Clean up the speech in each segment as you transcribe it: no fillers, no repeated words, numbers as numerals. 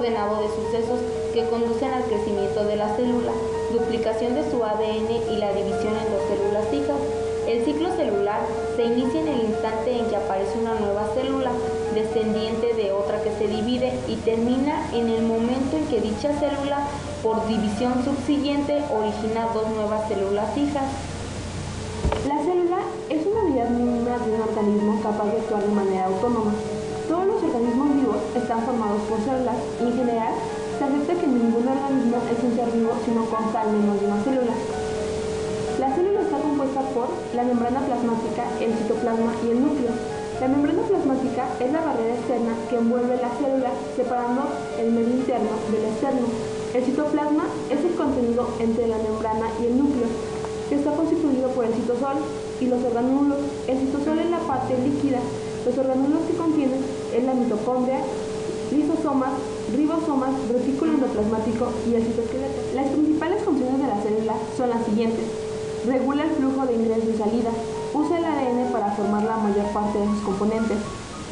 ordenado de sucesos que conducen al crecimiento de la célula, duplicación de su ADN y la división en dos células hijas. El ciclo celular se inicia en el instante en que aparece una nueva célula, descendiente de otra que se divide, y termina en el momento en que dicha célula, por división subsiguiente, origina dos nuevas células hijas. La célula es una unidad mínima de un organismo capaz de actuar de manera autónoma. Todos los organismos vivos están formados por células y en general se acepta que ningún organismo es un ser vivo si no consta al menos de una célula. La célula está compuesta por la membrana plasmática, el citoplasma y el núcleo. La membrana plasmática es la barrera externa que envuelve la célula, separando el medio interno del externo. El citoplasma es el contenido entre la membrana y el núcleo, que está constituido por el citosol y los organulos. El citosol es la parte líquida. Los organulos que contienen es la mitocondria, lisosomas, ribosomas, retículo endoplasmático y el citoesqueleto. Las principales funciones de la célula son las siguientes: regula el flujo de ingreso y salida, usa el ADN para formar la mayor parte de sus componentes,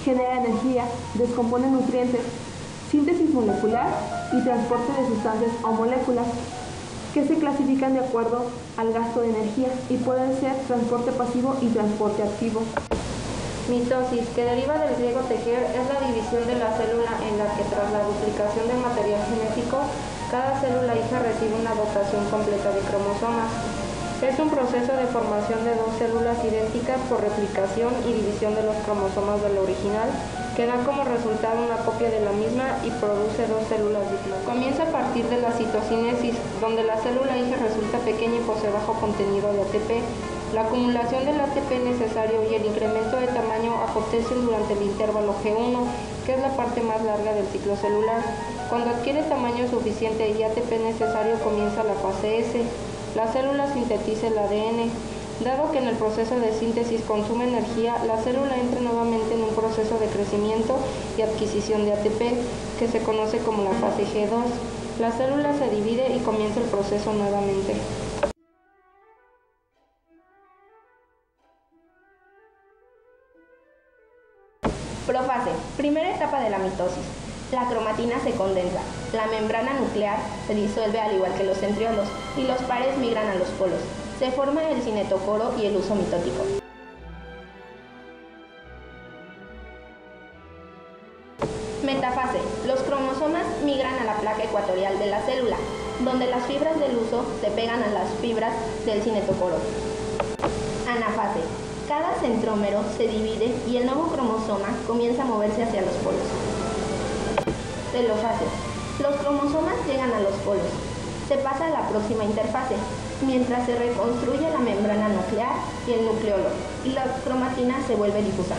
genera energía, descompone nutrientes, síntesis molecular y transporte de sustancias o moléculas que se clasifican de acuerdo al gasto de energía y pueden ser transporte pasivo y transporte activo. Mitosis, que deriva del griego tejer, es la división de la célula en la que, tras la duplicación del material genético, cada célula hija recibe una dotación completa de cromosomas. Es un proceso de formación de dos células idénticas por replicación y división de los cromosomas de la original, que da como resultado una copia de la misma y produce dos células diploides. Comienza a partir de la citocinesis, donde la célula hija resulta pequeña y posee bajo contenido de ATP. La acumulación del ATP necesario y el incremento de tamaño acontecen durante el intervalo G1, que es la parte más larga del ciclo celular. Cuando adquiere tamaño suficiente y ATP necesario, comienza la fase S. La célula sintetiza el ADN. Dado que en el proceso de síntesis consume energía, la célula entra nuevamente en un proceso de crecimiento y adquisición de ATP, que se conoce como la fase G2. La célula se divide y comienza el proceso nuevamente. Profase, primera etapa de la mitosis. La cromatina se condensa, la membrana nuclear se disuelve al igual que los centriolos y los pares migran a los polos. Se forma el cinetocoro y el huso mitótico. Metafase, los cromosomas migran a la placa ecuatorial de la célula, donde las fibras del huso se pegan a las fibras del cinetocoro. Anafase, cada centrómero se divide y el nuevo cromosoma comienza a moverse hacia los polos. Telofase. Los cromosomas llegan a los polos. Se pasa a la próxima interfase, mientras se reconstruye la membrana nuclear y el nucleolo, y la cromatina se vuelve difusa.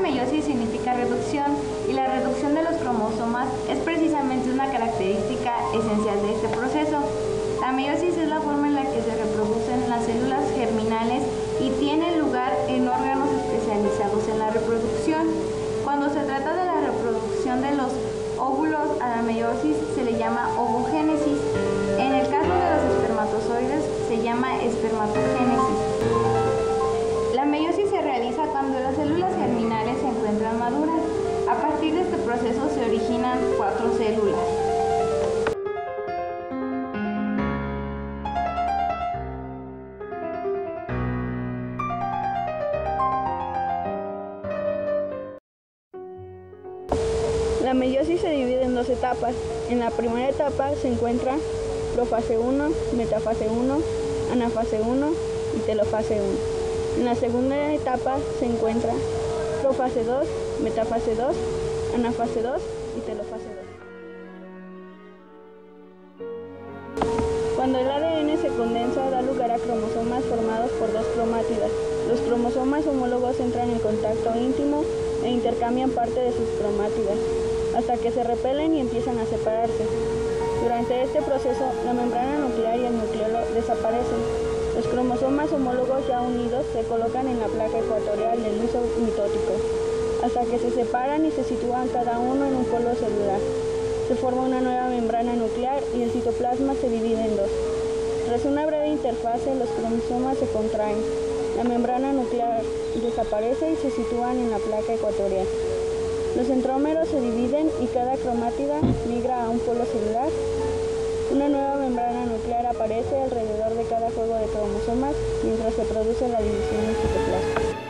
Meiosis significa reducción y la reducción de los cromosomas es precisamente una característica esencial de este proceso. La meiosis es la forma en la que se reproducen las células germinales y tiene lugar en órganos especializados en la reproducción. Cuando se trata de la reproducción de los óvulos a la meiosis se le llama ovogénesis. En el caso de los espermatozoides se llama espermatogénesis. La meiosis se realiza cuando las células germinales se encuentran maduras. A partir de este proceso se originan 4 células. La meiosis se divide en 2 etapas. En la primera etapa se encuentra profase 1, metafase 1, anafase 1 y telofase 1. En la segunda etapa se encuentra profase 2, metafase 2, anafase 2 y telofase 2. Cuando el ADN se condensa, da lugar a cromosomas formados por dos cromátidas. Los cromosomas homólogos entran en contacto íntimo e intercambian parte de sus cromátidas, hasta que se repelen y empiezan a separarse. Durante este proceso, la membrana nuclear y el nucleolo desaparecen. Los cromosomas homólogos ya unidos se colocan en la placa ecuatorial del huso mitótico, hasta que se separan y se sitúan cada uno en un polo celular. Se forma una nueva membrana nuclear y el citoplasma se divide en dos. Tras una breve interfase, los cromosomas se contraen. La membrana nuclear desaparece y se sitúan en la placa ecuatorial. Los centrómeros se dividen y cada cromátida migra a un polo celular. Una nueva membrana nuclear aparece alrededor de cada juego de cromosomas mientras se produce la división del citoplasma.